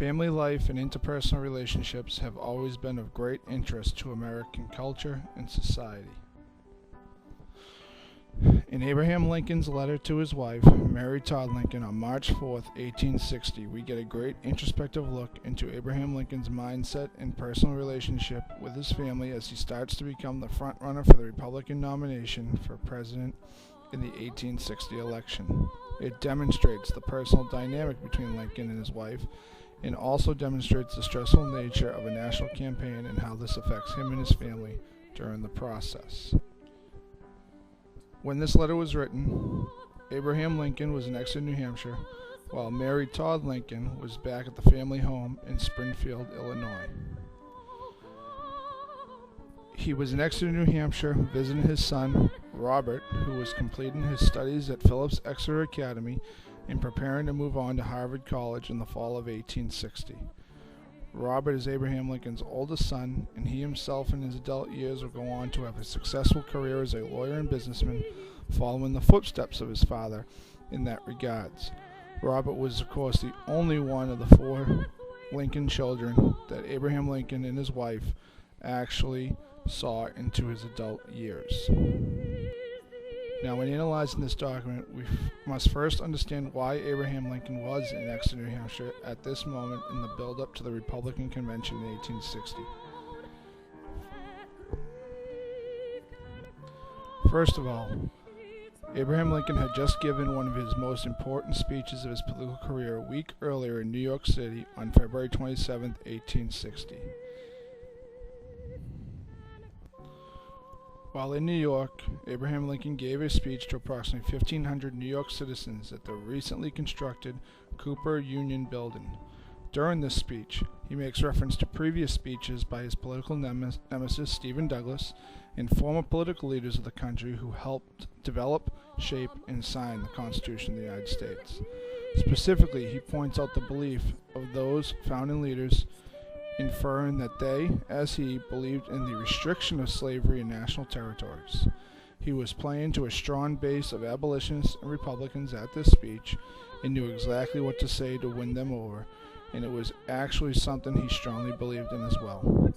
Family life and interpersonal relationships have always been of great interest to American culture and society. In Abraham Lincoln's letter to his wife, Mary Todd Lincoln, on March 4, 1860, we get a great introspective look into Abraham Lincoln's mindset and personal relationship with his family as he starts to become the front-runner for the Republican nomination for president in the 1860 election. It demonstrates the personal dynamic between Lincoln and his wife, and also demonstrates the stressful nature of a national campaign and how this affects him and his family during the process. When this letter was written, Abraham Lincoln was in Exeter, New Hampshire, while Mary Todd Lincoln was back at the family home in Springfield, Illinois. He was in Exeter, New Hampshire, visiting his son, Robert, who was completing his studies at Phillips Exeter Academy and preparing to move on to Harvard College in the fall of 1860. Robert is Abraham Lincoln's oldest son, and he himself in his adult years will go on to have a successful career as a lawyer and businessman, following the footsteps of his father in that regards. Robert was, of course, the only one of the four Lincoln children that Abraham Lincoln and his wife actually saw into his adult years. Now, when analyzing this document, we must first understand why Abraham Lincoln was in Exeter, New Hampshire at this moment in the build-up to the Republican Convention in 1860. First of all, Abraham Lincoln had just given one of his most important speeches of his political career a week earlier in New York City on February 27, 1860. While in New York, Abraham Lincoln gave a speech to approximately 1,500 New York citizens at the recently constructed Cooper Union Building. During this speech, he makes reference to previous speeches by his political nemesis Stephen Douglas and former political leaders of the country who helped develop, shape, and sign the Constitution of the United States. Specifically, he points out the belief of those founding leaders, inferring that they, as he, believed in the restriction of slavery in national territories. He was playing to a strong base of abolitionists and Republicans at this speech and knew exactly what to say to win them over, and it was actually something he strongly believed in as well.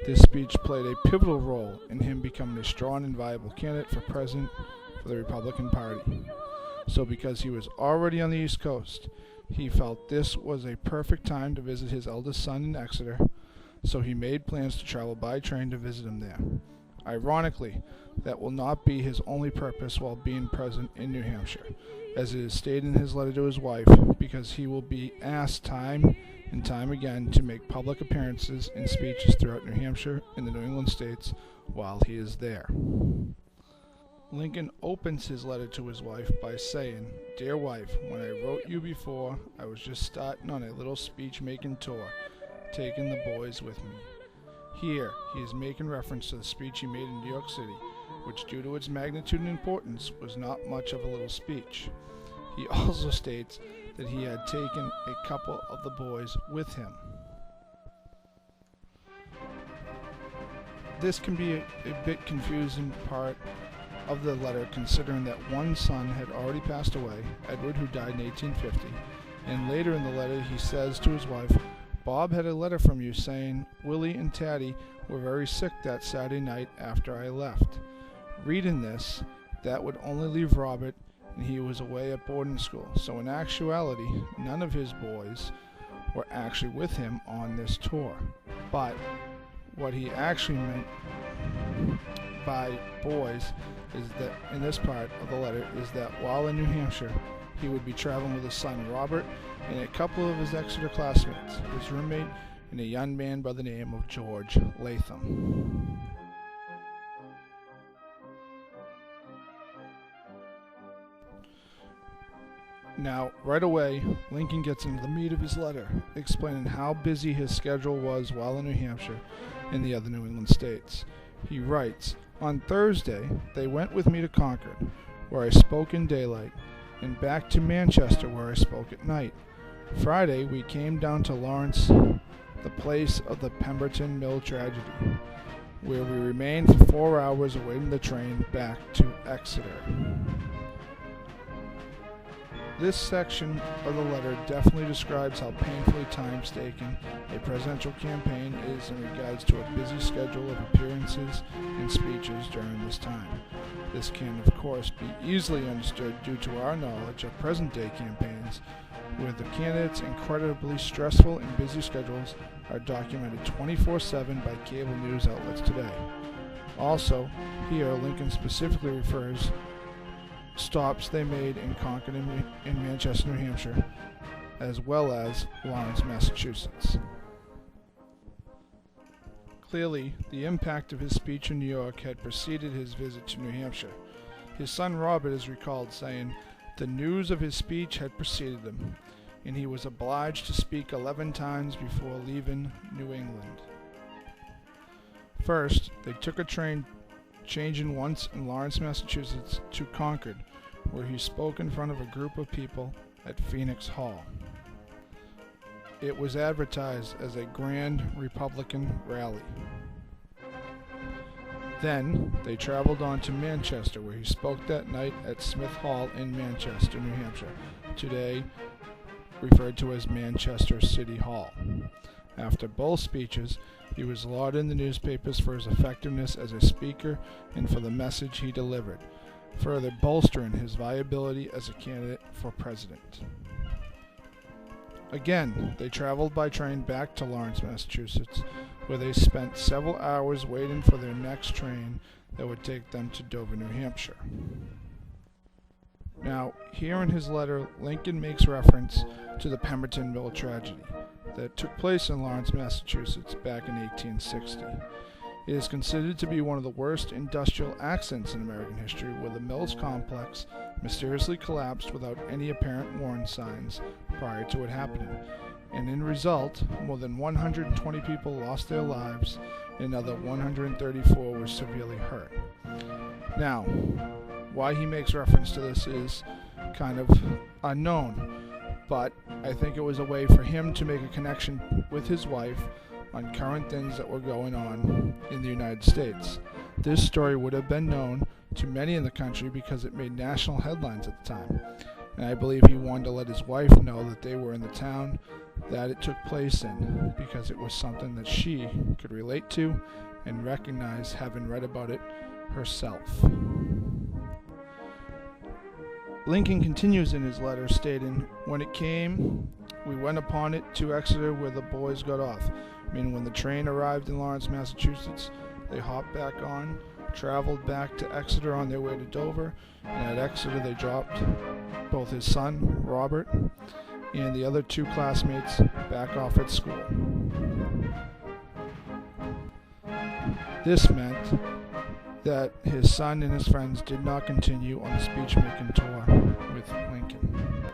This speech played a pivotal role in him becoming a strong and viable candidate for president for the Republican Party. So because he was already on the East Coast, he felt this was a perfect time to visit his eldest son in Exeter, so he made plans to travel by train to visit him there. Ironically, that will not be his only purpose while being present in New Hampshire, as it is stated in his letter to his wife, because he will be asked time and time again to make public appearances and speeches throughout New Hampshire and the New England states while he is there. Lincoln opens his letter to his wife by saying, "Dear wife, when I wrote you before, I was just starting on a little speech-making tour, taking the boys with me." Here, he is making reference to the speech he made in New York City, which, due to its magnitude and importance, was not much of a little speech. He also states that he had taken a couple of the boys with him. This can be a bit confusing part of the letter, considering that one son had already passed away, Edward, who died in 1850, and later in the letter he says to his wife, "Bob had a letter from you saying Willie and Taddy were very sick that Saturday night after I left." Reading this, that would only leave Robert, and he was away at boarding school, so in actuality, none of his boys were actually with him on this tour. But what he actually meant by boys is that, in this part of the letter, is that while in New Hampshire, he would be traveling with his son Robert and a couple of his Exeter classmates, his roommate, and a young man by the name of George Latham. Now, right away, Lincoln gets into the meat of his letter, explaining how busy his schedule was while in New Hampshire and the other New England states. He writes, "On Thursday, they went with me to Concord, where I spoke in daylight, and back to Manchester, where I spoke at night. Friday, we came down to Lawrence, the place of the Pemberton Mill tragedy, where we remained for 4 hours awaiting the train back to Exeter." This section of the letter definitely describes how painfully time-taking a presidential campaign is in regards to a busy schedule of appearances and speeches during this time. This can, of course, be easily understood due to our knowledge of present-day campaigns, where the candidates' incredibly stressful and busy schedules are documented 24/7 by cable news outlets today. Also, here Lincoln specifically refers stops they made in Concord and Manchester, New Hampshire, as well as Lawrence, Massachusetts. Clearly, the impact of his speech in New York had preceded his visit to New Hampshire. His son Robert is recalled saying, "The news of his speech had preceded him, and he was obliged to speak 11 times before leaving New England." First, they took a train changing once in Lawrence, Massachusetts to Concord, where he spoke in front of a group of people at Phoenix Hall. It was advertised as a grand Republican rally. Then they traveled on to Manchester, where he spoke that night at Smith Hall in Manchester, New Hampshire, today referred to as Manchester City Hall. After both speeches, he was lauded in the newspapers for his effectiveness as a speaker and for the message he delivered, further bolstering his viability as a candidate for president. Again, they traveled by train back to Lawrence, Massachusetts, where they spent several hours waiting for their next train that would take them to Dover, New Hampshire. Now, here in his letter, Lincoln makes reference to the Pemberton Mill tragedy that took place in Lawrence, Massachusetts back in 1860. It is considered to be one of the worst industrial accidents in American history, where the Mills complex mysteriously collapsed without any apparent warning signs prior to it happening, and in result, more than 120 people lost their lives and another 134 were severely hurt. Now, why he makes reference to this is kind of unknown, but I think it was a way for him to make a connection with his wife on current things that were going on in the United States. This story would have been known to many in the country because it made national headlines at the time, and I believe he wanted to let his wife know that they were in the town that it took place in, because it was something that she could relate to and recognize, having read about it herself. Lincoln continues in his letter stating, "When it came, we went upon it to Exeter, where the boys got off." Meaning when the train arrived in Lawrence, Massachusetts, they hopped back on, traveled back to Exeter on their way to Dover, and at Exeter they dropped both his son, Robert, and the other two classmates back off at school. This meant that his son and his friends did not continue on the speech-making tour with Lincoln.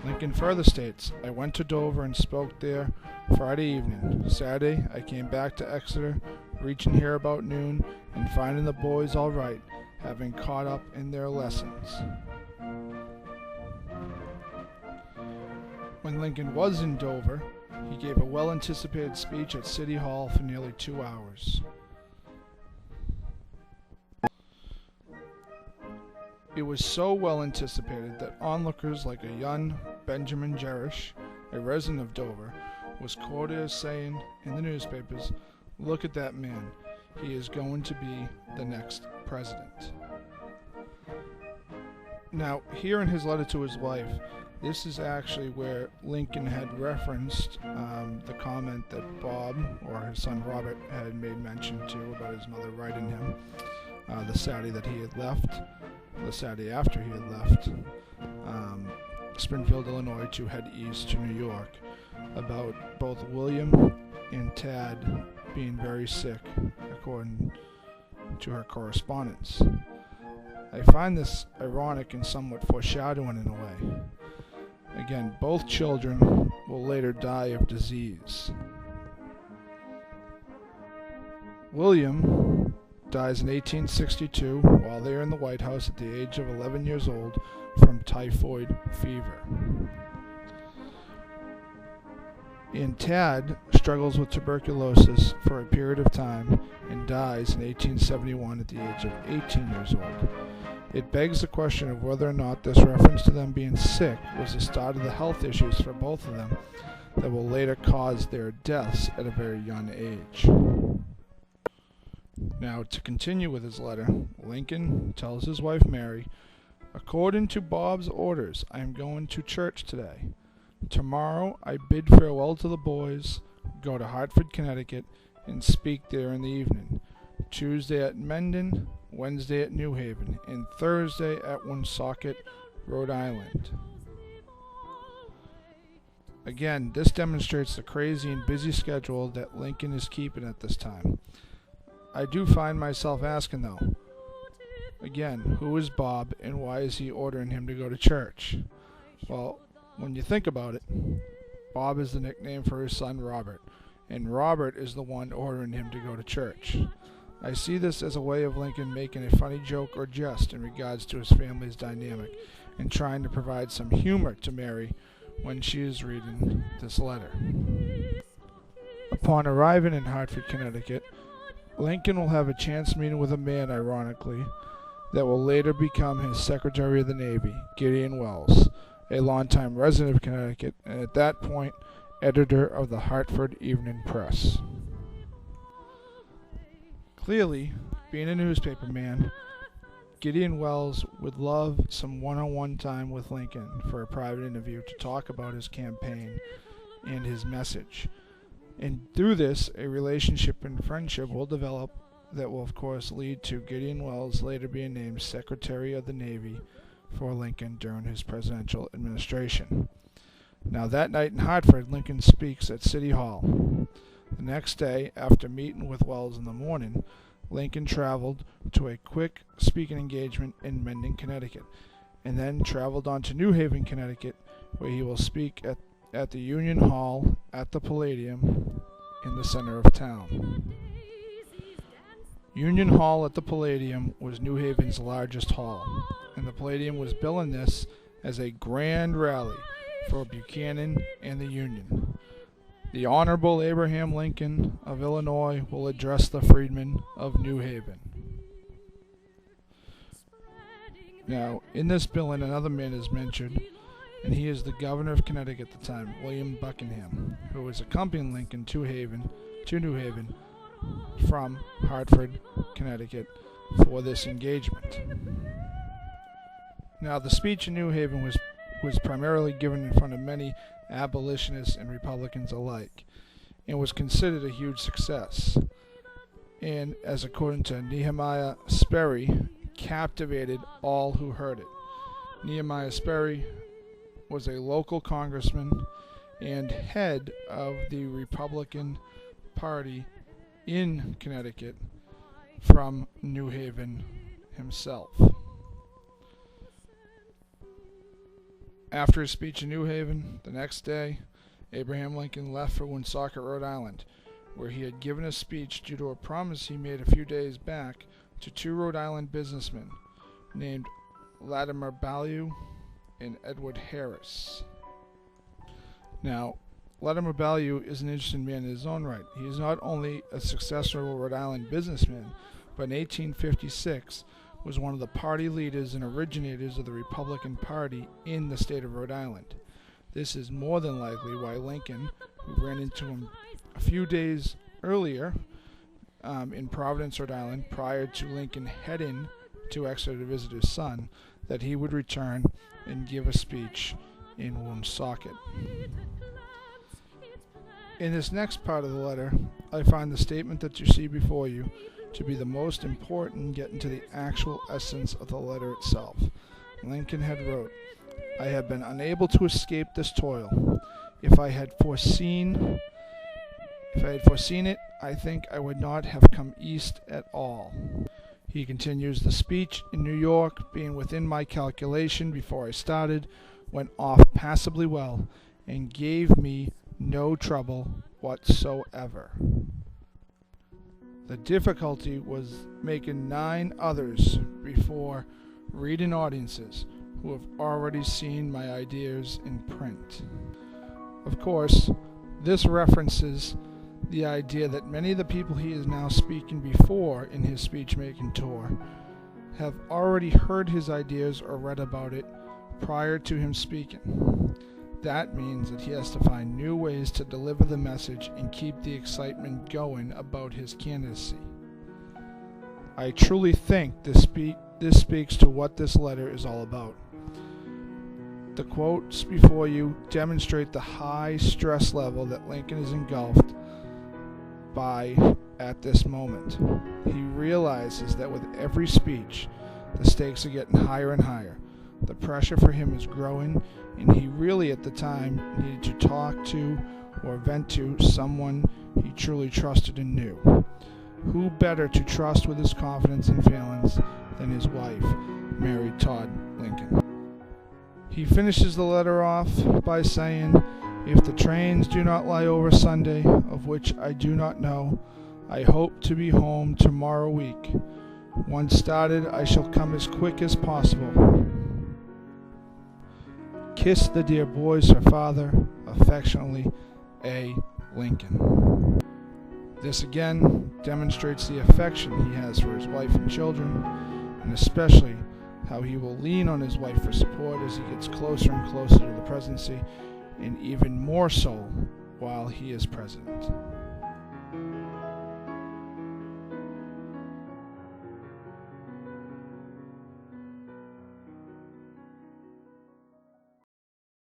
Lincoln further states, "I went to Dover and spoke there Friday evening. Saturday, I came back to Exeter, reaching here about noon, and finding the boys all right, having caught up in their lessons." When Lincoln was in Dover, he gave a well-anticipated speech at City Hall for nearly 2 hours. It was so well anticipated that onlookers like a young Benjamin Jerish, a resident of Dover, was quoted as saying in the newspapers, "Look at that man. He is going to be the next president." Now, here in his letter to his wife, this is actually where Lincoln had referenced the comment that Bob, or his son Robert, had made mention to about his mother writing him the Saturday that he had left, the Saturday after he had left Springfield, Illinois, to head east to New York, about both William and Tad being very sick, according to her correspondence. I find this ironic and somewhat foreshadowing in a way. Again, both children will later die of disease. William dies in 1862 while they are in the White House at the age of 11 years old from typhoid fever. And Tad struggles with tuberculosis for a period of time and dies in 1871 at the age of 18 years old. It begs the question of whether or not this reference to them being sick was the start of the health issues for both of them that will later cause their deaths at a very young age. Now, to continue with his letter, Lincoln tells his wife Mary, "According to Bob's orders, I am going to church today. Tomorrow I bid farewell to the boys, go to Hartford, Connecticut, and speak there in the evening. Tuesday at Mendon, Wednesday at New Haven, and Thursday at Woonsocket, Rhode Island." Again, this demonstrates the crazy and busy schedule that Lincoln is keeping at this time. I do find myself asking, though, again, who is Bob and why is he ordering him to go to church? Well, when you think about it, Bob is the nickname for his son Robert, and Robert is the one ordering him to go to church. I see this as a way of Lincoln making a funny joke or jest in regards to his family's dynamic and trying to provide some humor to Mary when she is reading this letter. Upon arriving in Hartford, Connecticut, Lincoln will have a chance meeting with a man, ironically, that will later become his Secretary of the Navy, Gideon Welles, a longtime resident of Connecticut and at that point editor of the Hartford Evening Press. Clearly, being a newspaper man, Gideon Welles would love some one-on-one time with Lincoln for a private interview to talk about his campaign and his message. And through this, a relationship and friendship will develop that will, of course, lead to Gideon Welles later being named Secretary of the Navy for Lincoln during his presidential administration. Now, that night in Hartford, Lincoln speaks at City Hall. The next day, after meeting with Welles in the morning, Lincoln traveled to a quick speaking engagement in Mendon, Connecticut, and then traveled on to New Haven, Connecticut, where he will speak at the Union Hall at the Palladium in the center of town. Union Hall at the Palladium was New Haven's largest hall, and the Palladium was billing this as a grand rally for Buchanan and the Union. The Honorable Abraham Lincoln of Illinois will address the freedmen of New Haven. Now, in this billing, another man is mentioned, and he is the governor of Connecticut at the time, William Buckingham, who was accompanying Lincoln to New Haven from Hartford, Connecticut, for this engagement. Now, the speech in New Haven was primarily given in front of many abolitionists and Republicans alike, and was considered a huge success, and, as according to Nehemiah Sperry, captivated all who heard it. Nehemiah Sperry was a local congressman and head of the Republican Party in Connecticut from New Haven himself. After his speech in New Haven, the next day, Abraham Lincoln left for Woonsocket, Rhode Island, where he had given a speech due to a promise he made a few days back to two Rhode Island businessmen named Latimer Ballou and Edward Harris. Now, Latimer Ballou is an interesting man in his own right. He is not only a successful Rhode Island businessman, but in 1856 was one of the party leaders and originators of the Republican Party in the state of Rhode Island. This is more than likely why Lincoln, who ran into him a few days earlier in Providence, Rhode Island, prior to Lincoln heading to Exeter to visit his son, that he would return and give a speech in Woonsocket. In this next part of the letter, I find the statement that you see before you to be the most important, getting to the actual essence of the letter itself. Lincoln had wrote, "I have been unable to escape this toil. If I had foreseen it, I think I would not have come east at all." He continues, "The speech in New York, being within my calculation before I started, went off passably well and gave me no trouble whatsoever. The difficulty was making 9 others before reading audiences who have already seen my ideas in print." Of course, this references the idea that many of the people he is now speaking before in his speech-making tour have already heard his ideas or read about it prior to him speaking. That means that he has to find new ways to deliver the message and keep the excitement going about his candidacy. I truly think this speaks to what this letter is all about. The quotes before you demonstrate the high stress level that Lincoln is engulfed by at this moment. He realizes that with every speech, the stakes are getting higher and higher. The pressure for him is growing, and he really at the time needed to talk to or vent to someone he truly trusted and knew. Who better to trust with his confidence and feelings than his wife, Mary Todd Lincoln? He finishes the letter off by saying, "If the trains do not lie over Sunday, of which I do not know, I hope to be home tomorrow week. Once started, I shall come as quick as possible. Kiss the dear boys, her father. Affectionately, A. Lincoln." This again demonstrates the affection he has for his wife and children, and especially how he will lean on his wife for support as he gets closer and closer to the presidency, and even more so while he is president.